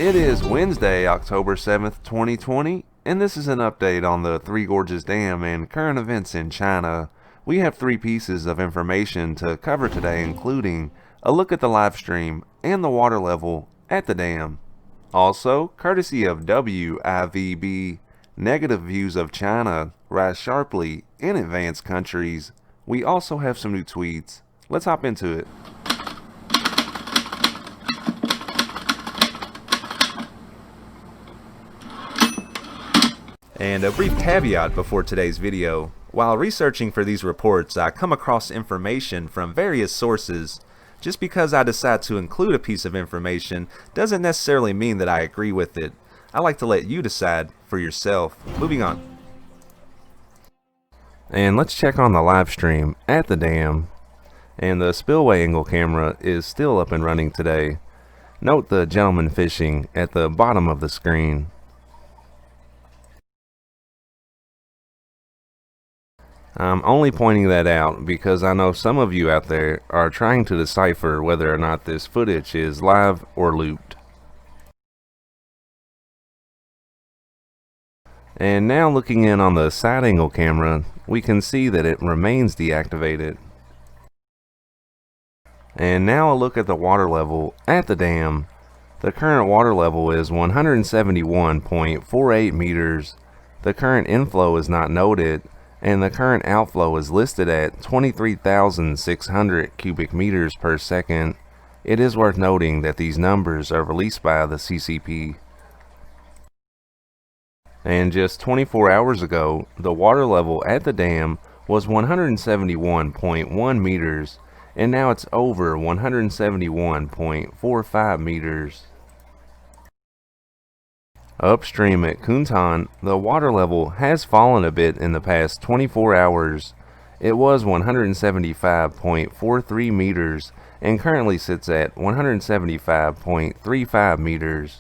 It is Wednesday, October 7th, 2020, and this is an update on the Three Gorges Dam and current events in China. We have three pieces of information to cover today, including a look at the live stream and the water level at the dam. Also, courtesy of WIVB, negative views of China rise sharply in advanced countries. We also have some new tweets. Let's hop into it. And a brief caveat before today's video. While researching for these reports, I come across information from various sources. Just because I decide to include a piece of information doesn't necessarily mean that I agree with it. I like to let you decide for yourself. Moving on. And let's check on the live stream at the dam. And the spillway angle camera is still up and running today. Note the gentleman fishing at the bottom of the screen. I'm only pointing that out because I know some of you out there are trying to decipher whether or not this footage is live or looped. And now looking in on the side angle camera, we can see that it remains deactivated. And now a look at the water level at the dam. The current water level is 171.48 meters. The current inflow is not noted, and the current outflow is listed at 23,600 cubic meters per second. It is worth noting that these numbers are released by the CCP. And just 24 hours ago, the water level at the dam was 171.1 meters, and now it's over 171.45 meters. Upstream at Kuntan, the water level has fallen a bit in the past 24 hours. It was 175.43 meters and currently sits at 175.35 meters.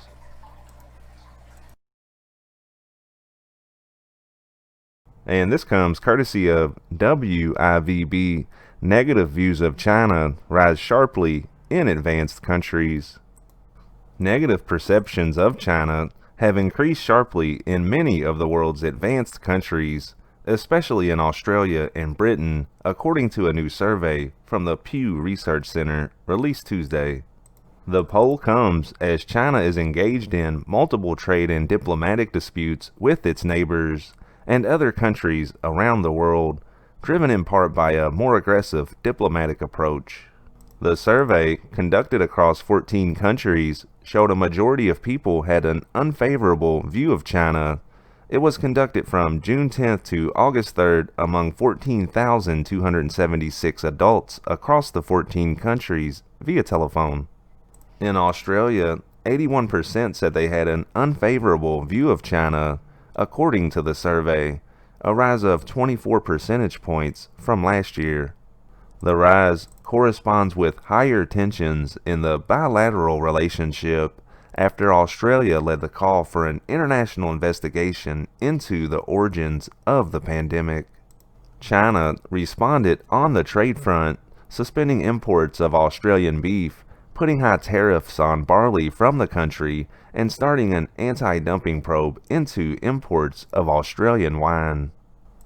And this comes courtesy of WIVB, negative views of China rise sharply in advanced countries. Negative perceptions of China have increased sharply in many of the world's advanced countries, especially in Australia and Britain, according to a new survey from the Pew Research Center released Tuesday. The poll comes as China is engaged in multiple trade and diplomatic disputes with its neighbors and other countries around the world, driven in part by a more aggressive diplomatic approach. The survey, conducted across 14 countries, showed a majority of people had an unfavorable view of China. It was conducted from June 10th to August 3rd among 14,276 adults across the 14 countries via telephone. In Australia, 81% said they had an unfavorable view of China, according to the survey, a rise of 24 percentage points from last year. The rise corresponds with higher tensions in the bilateral relationship after Australia led the call for an international investigation into the origins of the pandemic. China responded on the trade front, suspending imports of Australian beef, putting high tariffs on barley from the country, and starting an anti-dumping probe into imports of Australian wine.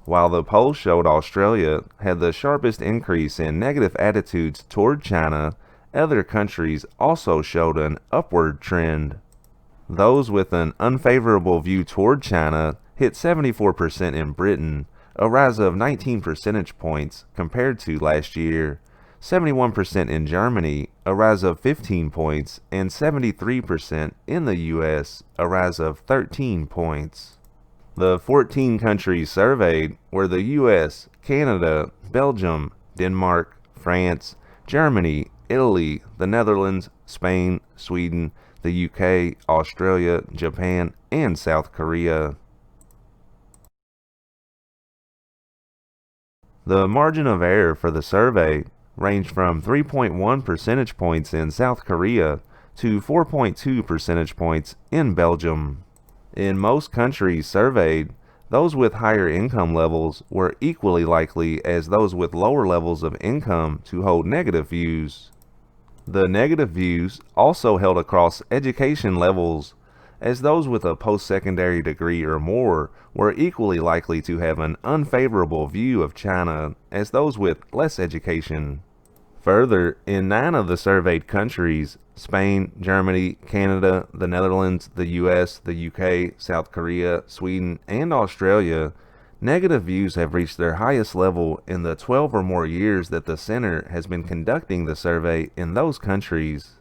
While the poll showed Australia had the sharpest increase in negative attitudes toward China, other countries also showed an upward trend. Those with an unfavorable view toward China hit 74% in Britain, a rise of 19 percentage points compared to last year, 71% in Germany, a rise of 15 points, and 73% in the US, a rise of 13 points. The 14 countries surveyed were the US, Canada, Belgium, Denmark, France, Germany, Italy, the Netherlands, Spain, Sweden, the UK, Australia, Japan, and South Korea. The margin of error for the survey ranged from 3.1 percentage points in South Korea to 4.2 percentage points in Belgium. In most countries surveyed, those with higher income levels were equally likely as those with lower levels of income to hold negative views. The negative views also held across education levels, as those with a post-secondary degree or more were equally likely to have an unfavorable view of China as those with less education. Further, in 9 of the surveyed countries, Spain, Germany, Canada, the Netherlands, the US, the UK, South Korea, Sweden, and Australia, negative views have reached their highest level in the 12 or more years that the center has been conducting the survey in those countries.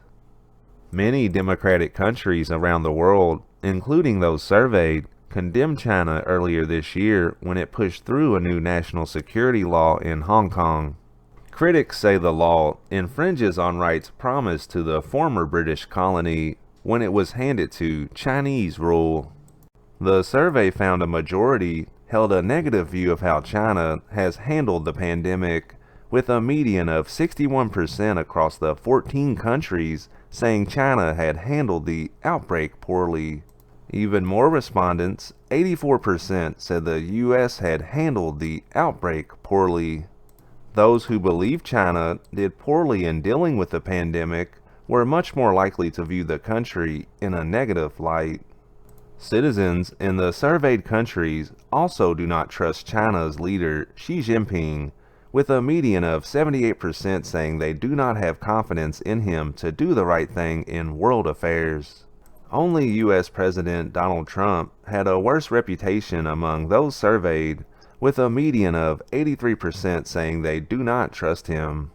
Many democratic countries around the world, including those surveyed, condemned China earlier this year when it pushed through a new national security law in Hong Kong. Critics say the law infringes on rights promised to the former British colony when it was handed to Chinese rule. The survey found a majority held a negative view of how China has handled the pandemic, with a median of 61% across the 14 countries saying China had handled the outbreak poorly. Even more respondents, 84%, said the US had handled the outbreak poorly. Those who believe China did poorly in dealing with the pandemic were much more likely to view the country in a negative light. Citizens in the surveyed countries also do not trust China's leader Xi Jinping, with a median of 78% saying they do not have confidence in him to do the right thing in world affairs. Only US President Donald Trump had a worse reputation among those surveyed, with a median of 83% saying they do not trust him.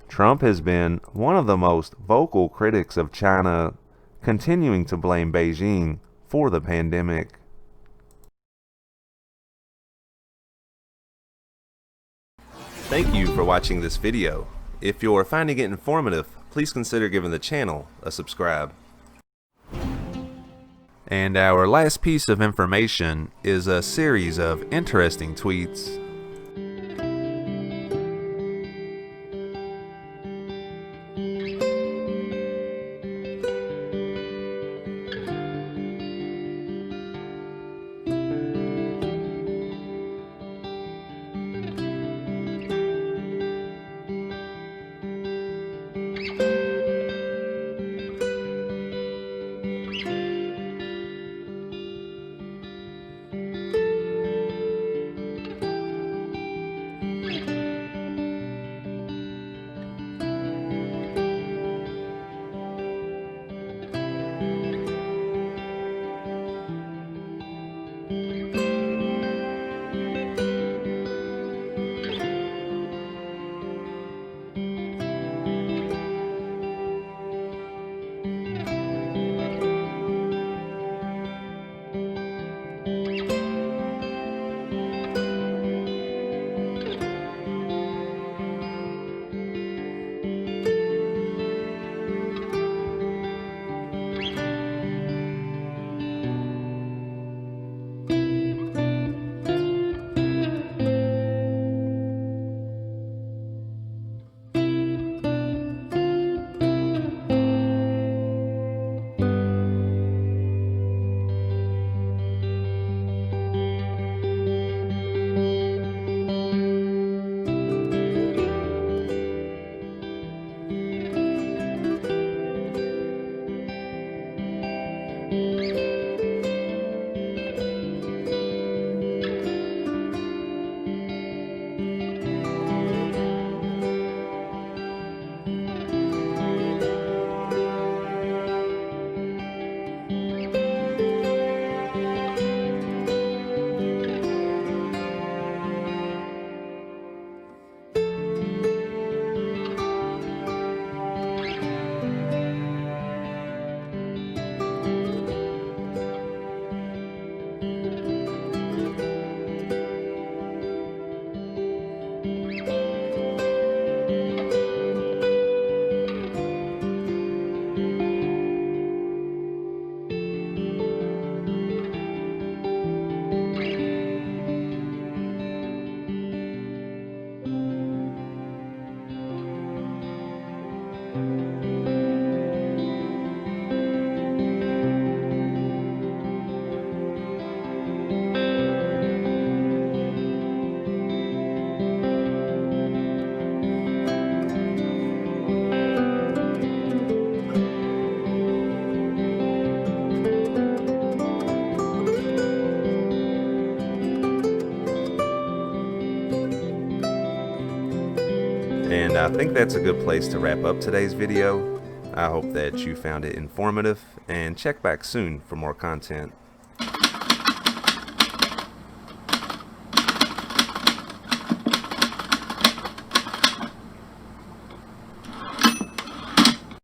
Trump has been one of the most vocal critics of China, continuing to blame Beijing for the pandemic. Thank you for watching this video. If you're finding it informative, please consider giving the channel a subscribe. And our last piece of information is a series of interesting tweets. And I think that's a good place to wrap up today's video. I hope that you found it informative, and check back soon for more content.